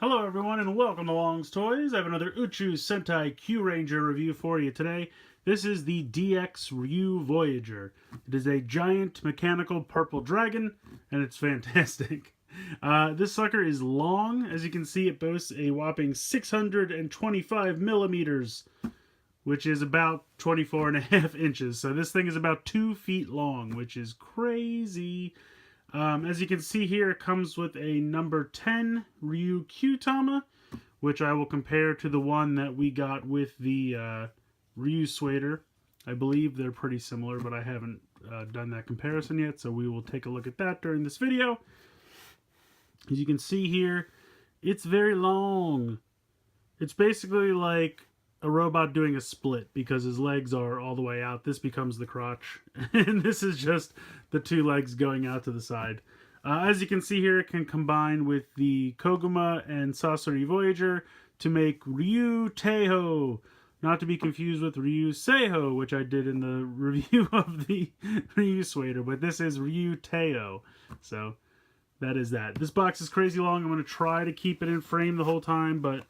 Hello everyone and welcome to Long's Toys. I have another Uchu Sentai Kyuranger review for you today. This is the DX Ryu Voyager. It is a giant mechanical purple dragon and it's fantastic. This sucker is long. As you can see, it boasts a whopping 625 millimeters, which is about 24.5 inches. So this thing is about 2 feet long, which is crazy. As you can see here, it comes with a number 10 Ryu Kyutama, which I will compare to the one that we got with the Ryu Swader. I believe they're pretty similar, but I haven't done that comparison yet, so we will take a look at that during this video. As you can see here, it's very long. It's basically like a robot doing a split because his legs are all the way out. This becomes the crotch, and this is just the 2 legs going out to the side. As you can see here, it can combine with the Koguma and Sasori Voyager to make Ryu Teiho, not to be confused with Ryu Seiho, which I did in the review of the Ryu Swader, but this is Ryu Teiho. So that is that. This box is crazy long. I'm going to try to keep it in frame the whole time, but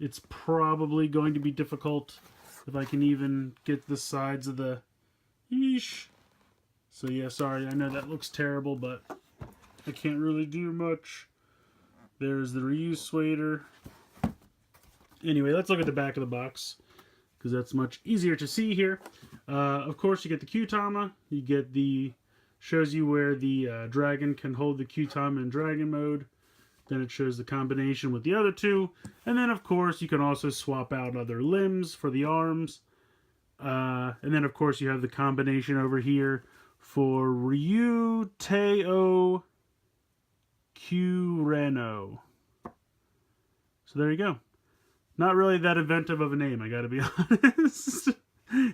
it's probably going to be difficult if I can even get the sides of the... Yeesh. So yeah, sorry, I know that looks terrible, but I can't really do much. There's the Ryu Swader. Anyway, let's look at the back of the box, because that's much easier to see here. Of course, you get the Kyutama. You get the... shows you where the dragon can hold the Kyutama in dragon mode. Then it shows the combination with the other 2. And then, of course, you can also swap out other limbs for the arms. And then, of course, you have the combination over here for Ryu Teo Kureno. So there you go. Not really that inventive of a name, I gotta be honest.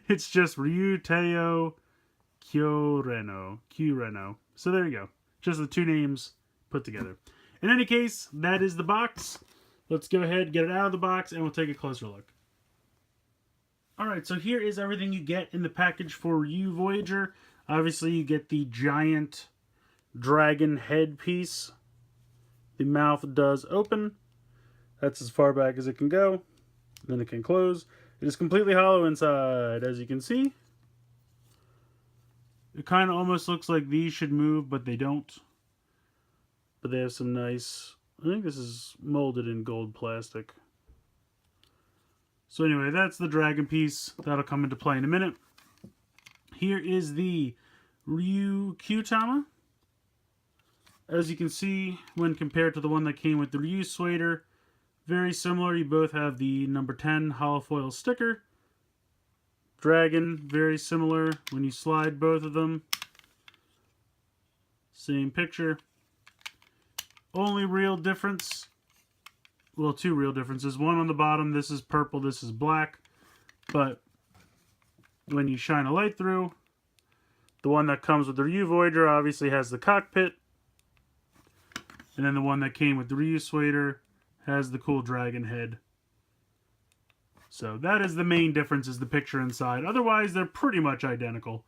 It's just Ryu Teo Kureno. So there you go. Just the 2 names put together. In any case, that is the box. Let's go ahead, get it out of the box, and we'll take a closer look. Alright, so here is everything you get in the package for Ryu Voyager. Obviously, you get the giant dragon head piece. The mouth does open. That's as far back as it can go. Then it can close. It is completely hollow inside, as you can see. It kind of almost looks like these should move, but they don't. But they have some nice... I think this is molded in gold plastic. So anyway, that's the dragon piece. That'll come into play in a minute. Here is the Ryu Kyutama. As you can see, when compared to the one that came with the Ryu Swader, very similar. You both have the number 10 holofoil sticker. Dragon, very similar. When you slide both of them, same picture. Only real difference, well, 2 real differences. One on the bottom, this is purple, this is black. But when you shine a light through, the one that comes with the Ryu Voyager obviously has the cockpit. And then the one that came with the Ryu Swader has the cool dragon head. So that is the main difference, is the picture inside. Otherwise, they're pretty much identical.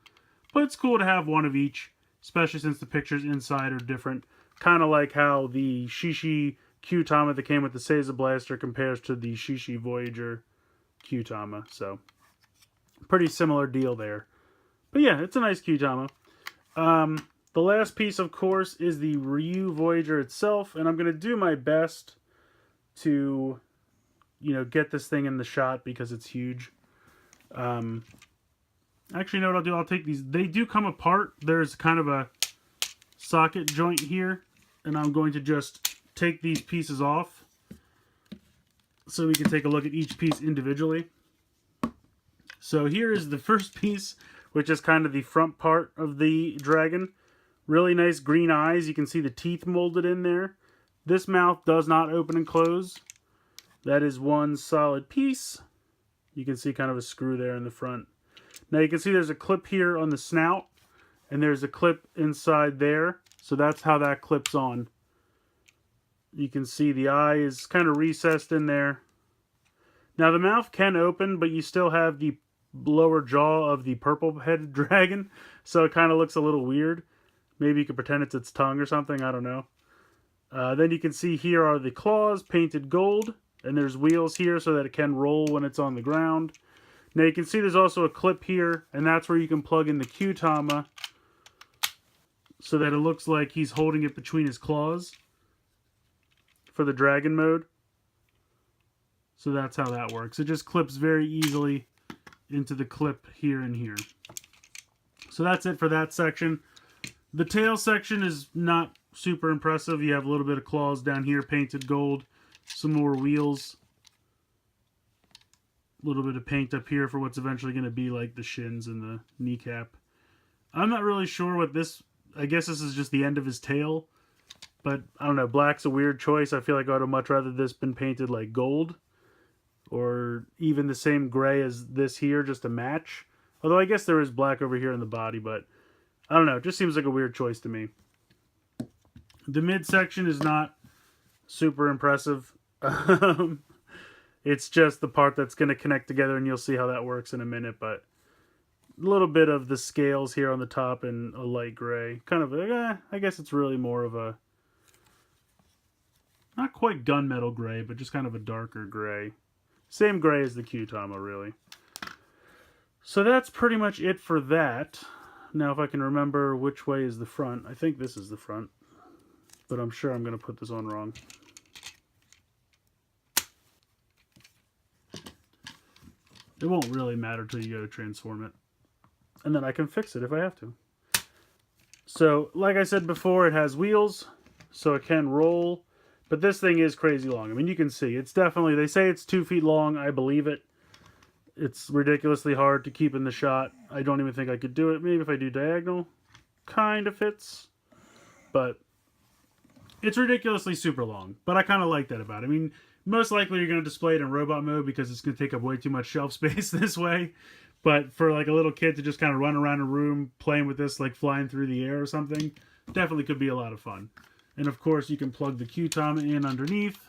But it's cool to have one of each, especially since the pictures inside are different. Kind of like how the Shishi Kyutama that came with the Seiza Blaster compares to the Shishi Voyager Kyutama. So, pretty similar deal there. But yeah, it's a nice Kyutama. The last piece, of course, is the Ryu Voyager itself. And I'm going to do my best to, get this thing in the shot because it's huge. Actually, you know what I'll do? I'll take these. They do come apart. There's kind of a socket joint here, and I'm going to just take these pieces off so we can take a look at each piece individually. So here is the first piece, which is kind of the front part of the dragon. Really nice green eyes. You can see the teeth molded in there. This mouth does not open and close. That is one solid piece. You can see kind of a screw there in the front. Now you can see there's a clip here on the snout, and there's a clip inside there. So that's how that clips on. You can see the eye is kind of recessed in there. Now the mouth can open, but you still have the lower jaw of the purple-headed dragon. So it kind of looks a little weird. Maybe you could pretend it's its tongue or something. I don't know. Then you can see here are the claws painted gold, and there's wheels here so that it can roll when it's on the ground. Now you can see there's also a clip here, and that's where you can plug in the Kyutama so that it looks like he's holding it between his claws for the dragon mode. So that's how that works. It just clips very easily into the clip here and here. So that's it for that section. The tail section is not super impressive. You have a little bit of claws down here painted gold, some more wheels, a little bit of paint up here for what's eventually going to be like the shins and the kneecap. I'm not really sure what this, I guess this is just the end of his tail, but I don't know, black's a weird choice. I feel like I would have much rather this been painted like gold, or even the same gray as this here, just to match. Although I guess there is black over here in the body, but I don't know, it just seems like a weird choice to me. The midsection is not super impressive. It's just the part that's going to connect together, and you'll see how that works in a minute, but a little bit of the scales here on the top in a light gray. Kind of, I guess it's really more of a, not quite gunmetal gray, but just kind of a darker gray. Same gray as the Kyutama, really. So that's pretty much it for that. Now, if I can remember which way is the front. I think this is the front, but I'm sure I'm going to put this on wrong. It won't really matter till you go to transform it. And then I can fix it if I have to. So, like I said before, it has wheels, so it can roll. But this thing is crazy long. I mean, you can see. It's definitely, they say it's 2 feet long. I believe it. It's ridiculously hard to keep in the shot. I don't even think I could do it. Maybe if I do diagonal, kind of fits. But it's ridiculously super long. But I kind of like that about it. I mean, most likely you're going to display it in robot mode because it's going to take up way too much shelf space this way. But for like a little kid to just kind of run around a room playing with this, like flying through the air or something, definitely could be a lot of fun. And of course you can plug the Kyutama in underneath,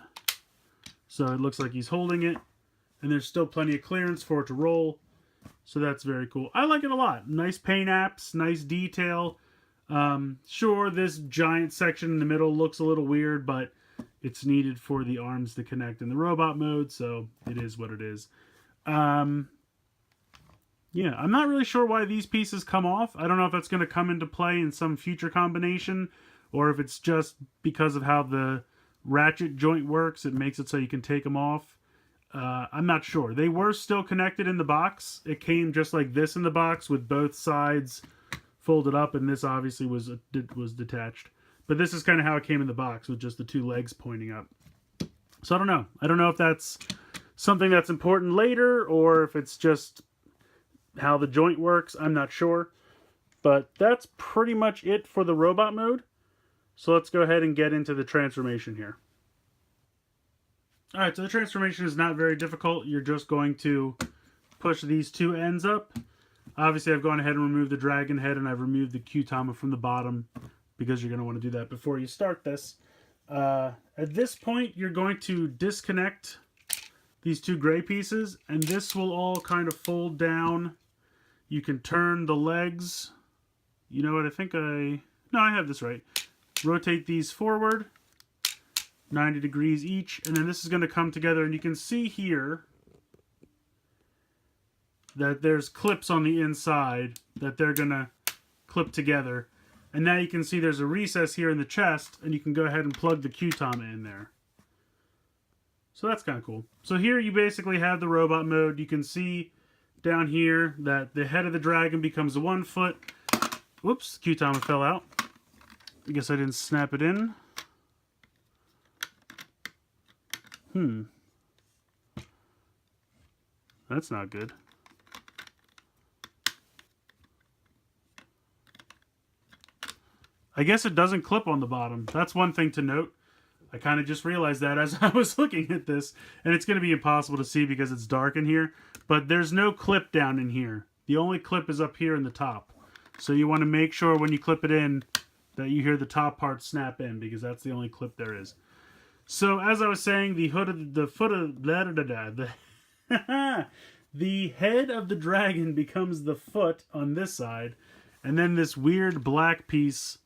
so it looks like he's holding it. And there's still plenty of clearance for it to roll. So that's very cool. I like it a lot. Nice paint apps, nice detail. Sure, this giant section in the middle looks a little weird, but it's needed for the arms to connect in the robot mode, so it is what it is. Yeah, I'm not really sure why these pieces come off. I don't know if that's going to come into play in some future combination, or if it's just because of how the ratchet joint works, it makes it so you can take them off. I'm not sure. They were still connected in the box. It came just like this in the box with both sides folded up, and this obviously was detached. But this is kind of how it came in the box, with just the two legs pointing up. So I don't know. I don't know if that's something that's important later, or if it's just how the joint works. I'm not sure. But that's pretty much it for the robot mode. So let's go ahead and get into the transformation here. Alright, so the transformation is not very difficult. You're just going to push these two ends up. Obviously, I've gone ahead and removed the dragon head, and I've removed the Kyutama from the bottom, because you're going to want to do that before you start this. At this point, you're going to disconnect these two gray pieces, and this will all kind of fold down. You can turn the legs. You know what, no, I have this right. Rotate these forward, 90 degrees each, and then this is going to come together, and you can see here that there's clips on the inside that they're going to clip together. And now you can see there's a recess here in the chest, and you can go ahead and plug the Kyutama in there. So that's kind of cool. So here you basically have the robot mode. You can see down here that the head of the dragon becomes a 1 foot. Whoops, Kyutama fell out. I guess I didn't snap it in. That's not good. I guess it doesn't clip on the bottom. That's one thing to note. I kind of just realized that as I was looking at this. And it's going to be impossible to see because it's dark in here. But there's no clip down in here. The only clip is up here in the top. So you want to make sure when you clip it in that you hear the top part snap in, because that's the only clip there is. So as I was saying, the head of the dragon becomes the foot on this side, and then this weird black piece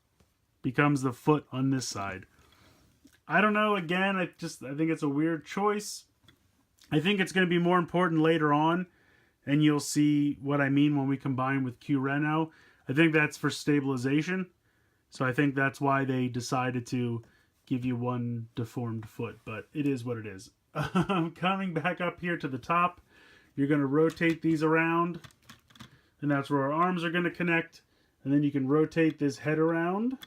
becomes the foot on this side. I don't know. Again, I think it's a weird choice. I think it's going to be more important later on, and you'll see what I mean when we combine with Kyuranger. I think that's for stabilization. So I think that's why they decided to give you one deformed foot, but it is what it is. Coming back up here to the top, you're going to rotate these around, and that's where our arms are going to connect. And then you can rotate this head around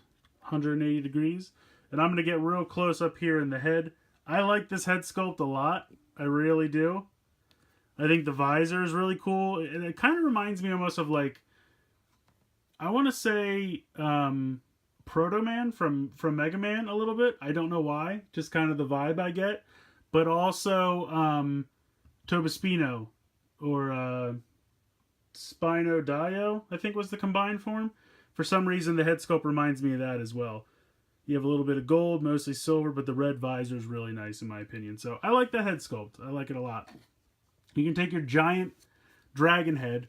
180 degrees. And I'm going to get real close up here in the head. I like this head sculpt a lot. I really do. I think the visor is really cool. It kind of reminds me almost of like, I want to say Proto Man from Mega Man a little bit. I don't know why. Just kind of the vibe I get. But also Tobaspino or Spino Dio, I think was the combined form. For some reason, the head sculpt reminds me of that as well. You have a little bit of gold, mostly silver, but the red visor is really nice in my opinion. So I like the head sculpt. I like it a lot. You can take your giant dragon head,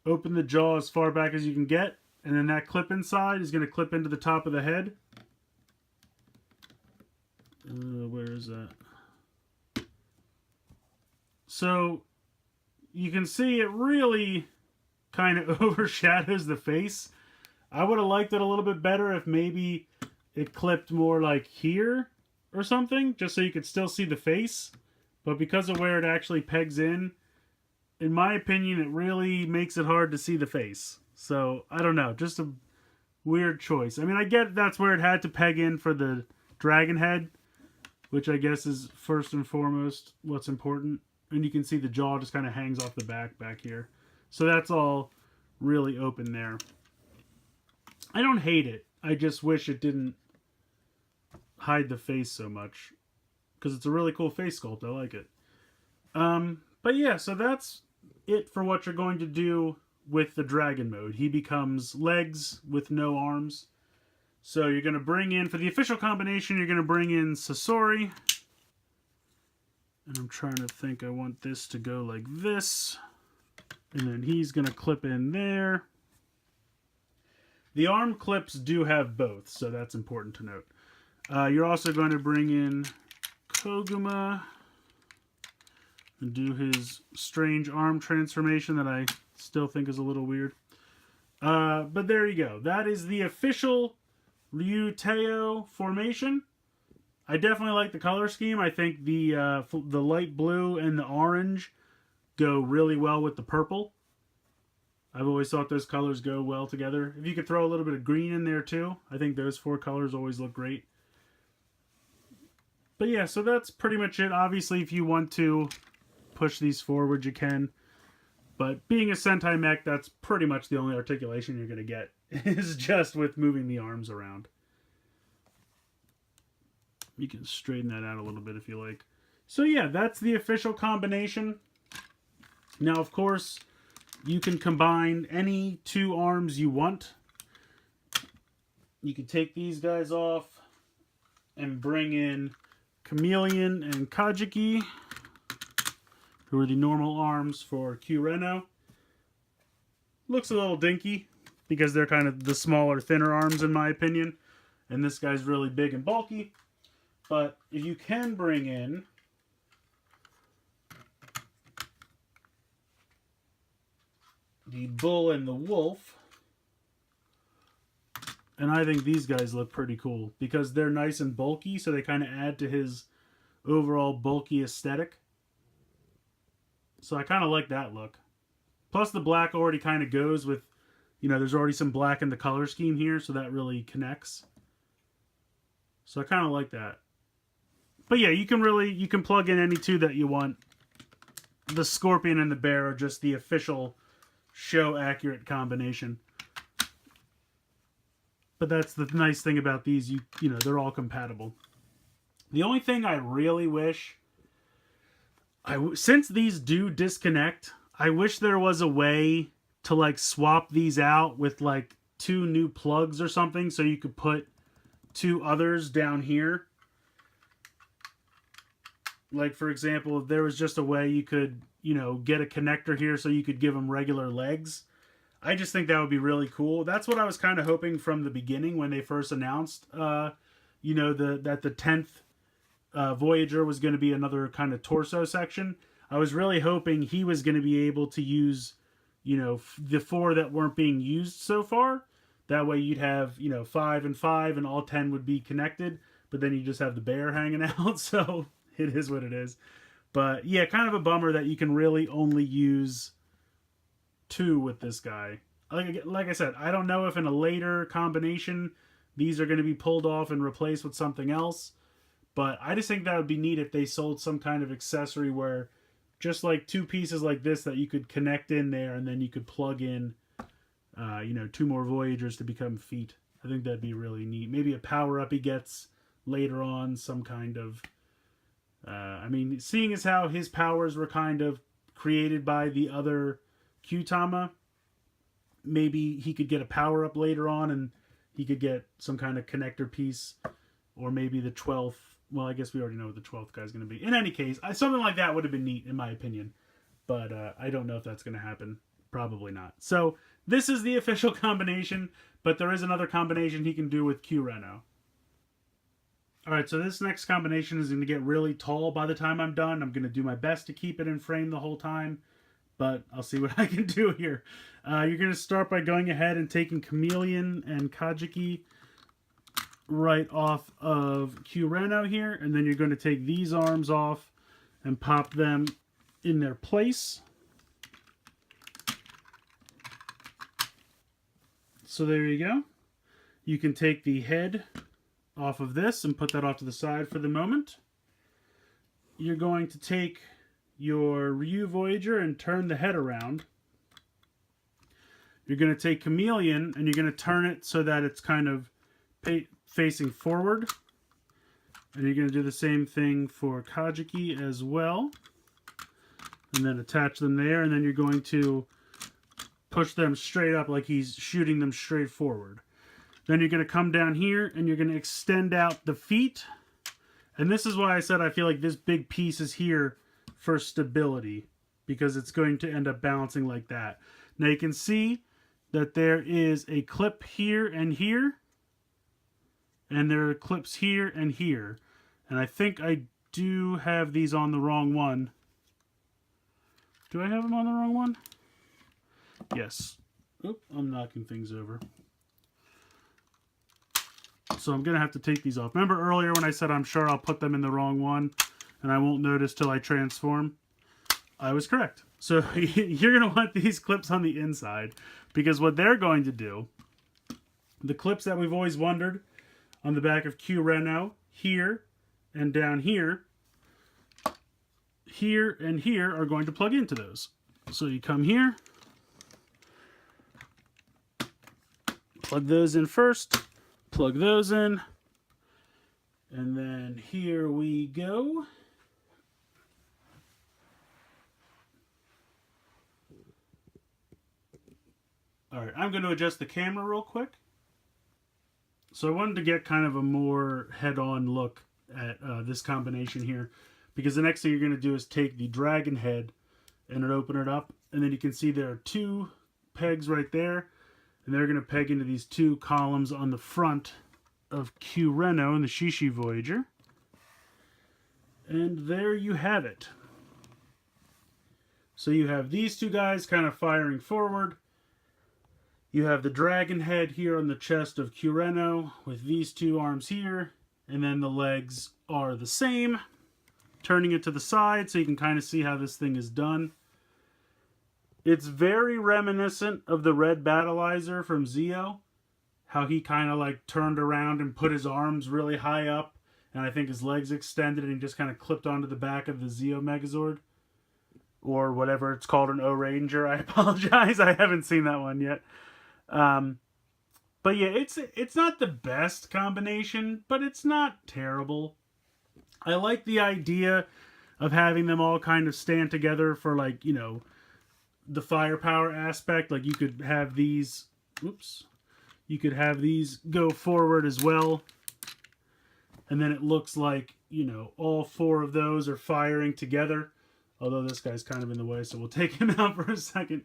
open the jaw as far back as you can get, and then that clip inside is going to clip into the top of the head. Where is that? So you can see it really kind of overshadows the face. I would have liked it a little bit better if maybe it clipped more like here or something, just so you could still see the face. But because of where it actually pegs in my opinion, it really makes it hard to see the face. So, I don't know, just a weird choice. I mean, I get that's where it had to peg in for the dragon head, which I guess is first and foremost what's important. And you can see the jaw just kind of hangs off the back here. So that's all really open there. I don't hate it. I just wish it didn't hide the face so much, because it's a really cool face sculpt. I like it. But yeah, so that's it for what you're going to do with the dragon mode. He becomes legs with no arms. So you're going to bring in, for the official combination, you're going to bring in Sasori. And I'm trying to think, I want this to go like this. And then he's going to clip in there. The arm clips do have both, so that's important to note. You're also going to bring in Koguma and do his strange arm transformation that I still think is a little weird. But there you go. That is the official Ryuteo formation. I definitely like the color scheme. I think the light blue and the orange go really well with the purple. I've always thought those colors go well together. If you could throw a little bit of green in there too, I think those four colors always look great. But yeah, so that's pretty much it. Obviously, if you want to push these forward, you can. But being a Sentai mech, that's pretty much the only articulation you're going to get, is just with moving the arms around. You can straighten that out a little bit if you like. So yeah, that's the official combination. Now, of course, you can combine any two arms you want. You can take these guys off and bring in Chameleon and Kajiki, who are the normal arms for Kyuranger. Looks a little dinky because they're kind of the smaller, thinner arms in my opinion. And this guy's really big and bulky. But if you can bring in the bull and the wolf, and I think these guys look pretty cool because they're nice and bulky, so they kind of add to his overall bulky aesthetic. So I kind of like that look. Plus the black already kind of goes with, you know, there's already some black in the color scheme here, so that really connects. So I kind of like that. But yeah, you can plug in any two that you want. The Scorpion and the Bear are just the official show accurate combination. But that's the nice thing about these, you know, they're all compatible. The only thing I really wish, since these do disconnect, I wish there was a way to like swap these out with like two new plugs or something, so you could put two others down here. Like, for example, if there was just a way you could, you know, get a connector here so you could give them regular legs. I just think that would be really cool. That's what I was kind of hoping from the beginning when they first announced, you know, that the 10th Voyager was going to be another kind of torso section. I was really hoping he was going to be able to use, the 4 that weren't being used so far. That way you'd have, 5 and 5 and all 10 would be connected, but then you just have the bear hanging out. So it is what it is. But yeah, kind of a bummer that you can really only use 2 with this guy. Like I said, I don't know if in a later combination these are going to be pulled off and replaced with something else. But I just think that would be neat if they sold some kind of accessory where just like 2 pieces like this that you could connect in there and then you could plug in, 2 more Voyagers to become feet. I think that'd be really neat. Maybe a power-up he gets later on, some kind of... seeing as how his powers were kind of created by the other Kyutama, maybe he could get a power-up later on and he could get some kind of connector piece, or maybe the 12th. Well, I guess we already know what the 12th guy is going to be. In any case, something like that would have been neat, in my opinion. But I don't know if that's going to happen. Probably not. So, this is the official combination, but there is another combination he can do with Kyureno. Alright, so this next combination is going to get really tall by the time I'm done. I'm going to do my best to keep it in frame the whole time, but I'll see what I can do here. You're going to start by going ahead and taking Chameleon and Kajiki right off of Kyureno here, and then you're going to take these arms off and pop them in their place. So there you go. You can take the head off of this and put that off to the side for the moment. You're going to take your Ryu Voyager and turn the head around. You're going to take Chameleon and you're going to turn it so that it's kind of facing forward. And you're going to do the same thing for Kajiki as well. And then attach them there, and then you're going to push them straight up like he's shooting them straight forward. Then you're going to come down here and you're going to extend out the feet. And this is why I said I feel like this big piece is here for stability, because it's going to end up balancing like that. Now you can see that there is a clip here and here. And there are clips here and here. And I think I do have these on the wrong one. Do I have them on the wrong one? Yes. Oop, I'm knocking things over. So I'm going to have to take these off. Remember earlier when I said I'm sure I'll put them in the wrong one and I won't notice till I transform? I was correct. So you're going to want these clips on the inside, because what they're going to do, the clips that we've always wondered on the back of Kyureno, here and down here, here and here are going to plug into those. So you come here, plug those in first, plug those in, and then here we go. Alright, I'm going to adjust the camera real quick. So I wanted to get kind of a more head-on look at this combination here, because the next thing you're going to do is take the dragon head and open it up, and then you can see there are 2 pegs right there, and they're going to peg into these 2 columns on the front of Kyureno and the Shishi Voyager. And there you have it. So you have these 2 guys kind of firing forward. You have the dragon head here on the chest of Kyureno with these 2 arms here, and then the legs are the same. Turning it to the side so you can kind of see how this thing is done. It's very reminiscent of the Red Battleizer from Zeo. How he kind of like turned around and put his arms really high up, and I think his legs extended and he just kind of clipped onto the back of the Zeo Megazord. Or whatever it's called, an O-Ranger. I apologize, I haven't seen that one yet. But yeah, it's not the best combination, but it's not terrible. I like the idea of having them all kind of stand together for, like, the firepower aspect. Like, you could have these, you could have these go forward as well. And then it looks like, all 4 of those are firing together. Although this guy's kind of in the way, so we'll take him out for a second.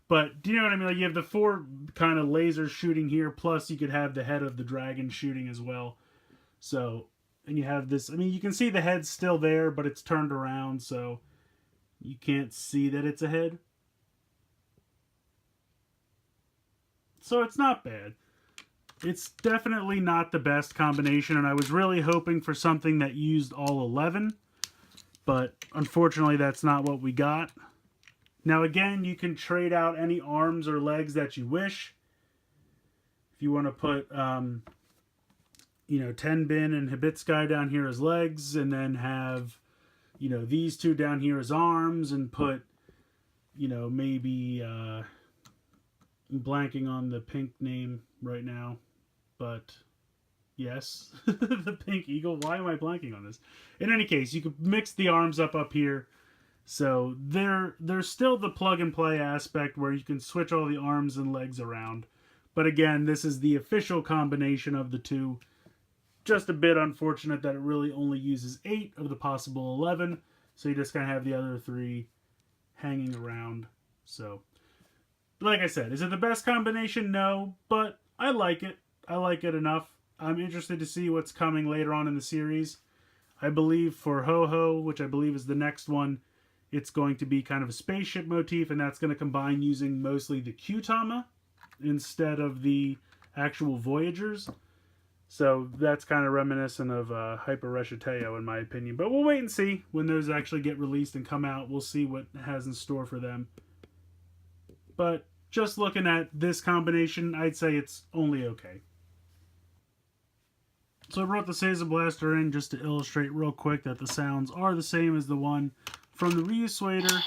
But do you know what I mean? Like, you have the 4 kind of lasers shooting here, plus you could have the head of the dragon shooting as well. So And you have this, I mean, you can see the head's still there, but it's turned around, so you can't see that it's a head. So it's not bad. It's definitely not the best combination, and I was really hoping for something that used all 11, but unfortunately that's not what we got. Now again, you can trade out any arms or legs that you wish. If you want to put, Tenbin and Hibitsky down here as legs, and then have, these two down here as arms, and put, maybe, I'm blanking on the pink name right now, but yes, the pink eagle. Why am I blanking on this? In any case, you could mix the arms up here. So there's still the plug and play aspect where you can switch all the arms and legs around. But again, this is the official combination of the two. Just a bit unfortunate that it really only uses 8 of the possible 11. So you just kind of have the other 3 hanging around. So, like I said, is it the best combination? No, but I like it. I like it enough. I'm interested to see what's coming later on in the series. I believe for Ho-Ho, which I believe is the next one, it's going to be kind of a spaceship motif, and that's going to combine using mostly the Kyutama instead of the actual Voyagers. So that's kind of reminiscent of Hyper Resheteo in my opinion. But we'll wait and see when those actually get released and come out. We'll see what it has in store for them. But just looking at this combination, I'd say it's only okay. So I brought the Seiza Blaster in just to illustrate real quick that the sounds are the same as the one from the Ryuswader.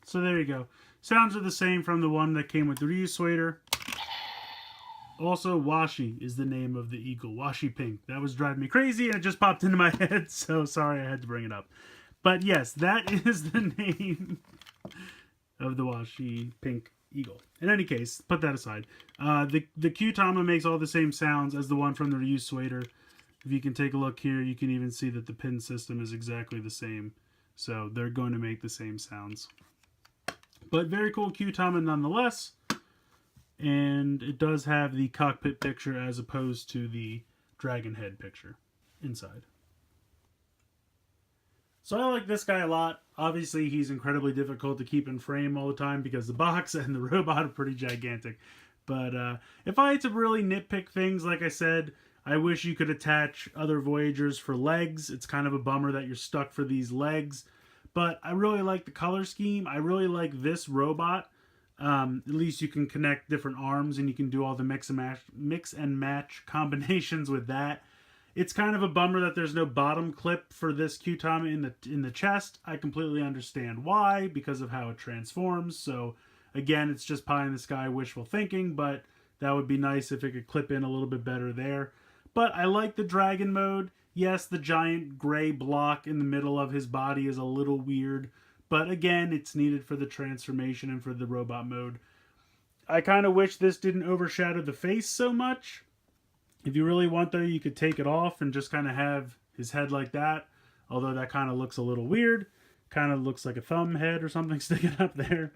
So there you go. Sounds are the same from the one that came with the Ryuswader. Also, Washi is the name of the eagle. Washi Pink. That was driving me crazy and it just popped into my head, so sorry I had to bring it up. But yes, that is the name of the Washi Pink eagle. In any case, put that aside. The Kyutama makes all the same sounds as the one from the Ryuswader. If you can take a look here, you can even see that the pin system is exactly the same. So they're going to make the same sounds. But very cool Kyutama nonetheless. And it does have the cockpit picture as opposed to the dragon head picture inside. So I like this guy a lot. Obviously, he's incredibly difficult to keep in frame all the time because the box and the robot are pretty gigantic. But if I had to really nitpick things, like I said, I wish you could attach other Voyagers for legs. It's kind of a bummer that you're stuck for these legs. But I really like the color scheme. I really like this robot. At least you can connect different arms and you can do all the mix and match combinations with that. It's kind of a bummer that there's no bottom clip for this Kyutama in the chest. I completely understand why, because of how it transforms. So again, it's just pie in the sky wishful thinking, but that would be nice if it could clip in a little bit better there. But I like the dragon mode. Yes, the giant gray block in the middle of his body is a little weird, but again, it's needed for the transformation and for the robot mode. I kind of wish this didn't overshadow the face so much. If you really want though, you could take it off and just kind of have his head like that, although that kind of looks a little weird. Kind of looks like a thumb head or something sticking up there.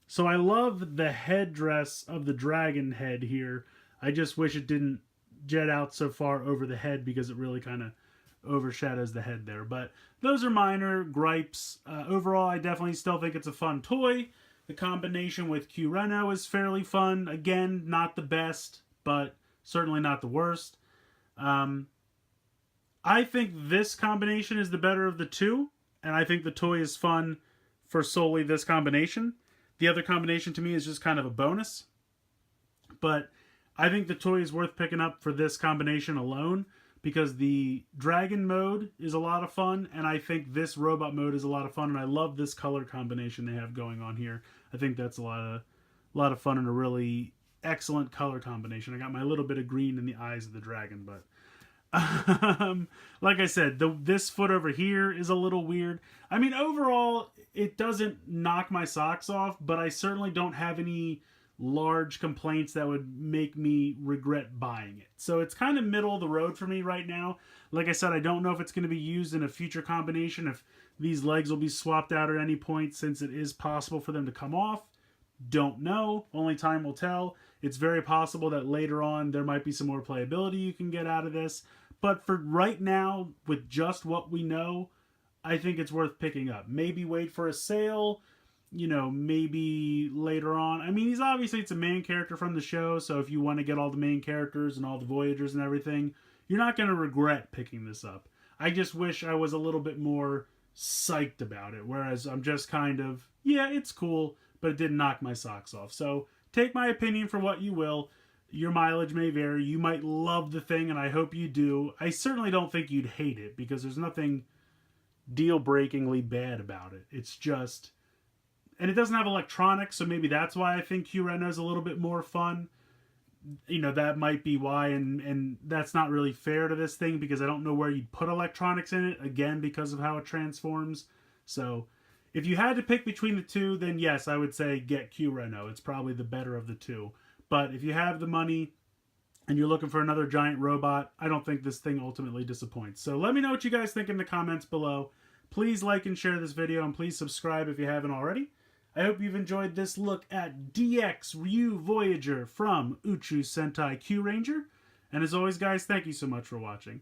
So I love the headdress of the dragon head here. I just wish it didn't jet out so far over the head because it really kind of overshadows the head there. But those are minor gripes. Overall, I definitely still think it's a fun toy. The combination with Kyuranger is fairly fun. Again, not the best, but certainly not the worst. I think this combination is the better of the two, and I think the toy is fun for solely this combination. The other combination to me is just kind of a bonus. But I think the toy is worth picking up for this combination alone because the dragon mode is a lot of fun, and I think this robot mode is a lot of fun, and I love this color combination they have going on here. I think that's a lot a lot of fun and a really excellent color combination. I got my little bit of green in the eyes of the dragon, but like I said, this foot over here is a little weird. I mean, overall, it doesn't knock my socks off, but I certainly don't have any large complaints that would make me regret buying it. So it's kind of middle of the road for me right now. Like I said, I don't know if it's going to be used in a future combination, if these legs will be swapped out at any point, since it is possible for them to come off. Don't know. Only time will tell. It's very possible that later on there might be some more playability you can get out of this. But for right now, with just what we know, I think it's worth picking up. Maybe wait for a sale, you know, maybe later on. I mean, it's a main character from the show, so if you want to get all the main characters and all the Voyagers and everything, you're not going to regret picking this up. I just wish I was a little bit more psyched about it, whereas I'm just kind of, yeah, it's cool, but it didn't knock my socks off. So take my opinion for what you will. Your mileage may vary. You might love the thing, and I hope you do. I certainly don't think you'd hate it, because there's nothing deal-breakingly bad about it. It's just... And it doesn't have electronics, so maybe that's why I think Kyuranger is a little bit more fun. You know, that might be why, and that's not really fair to this thing, because I don't know where you'd put electronics in it, again, because of how it transforms. So, if you had to pick between the two, then yes, I would say get Kyuranger. It's probably the better of the two. But if you have the money and you're looking for another giant robot, I don't think this thing ultimately disappoints. So let me know what you guys think in the comments below. Please like and share this video, and please subscribe if you haven't already. I hope you've enjoyed this look at DX Ryu Voyager from Uchu Sentai Kyuranger. And as always, guys, thank you so much for watching.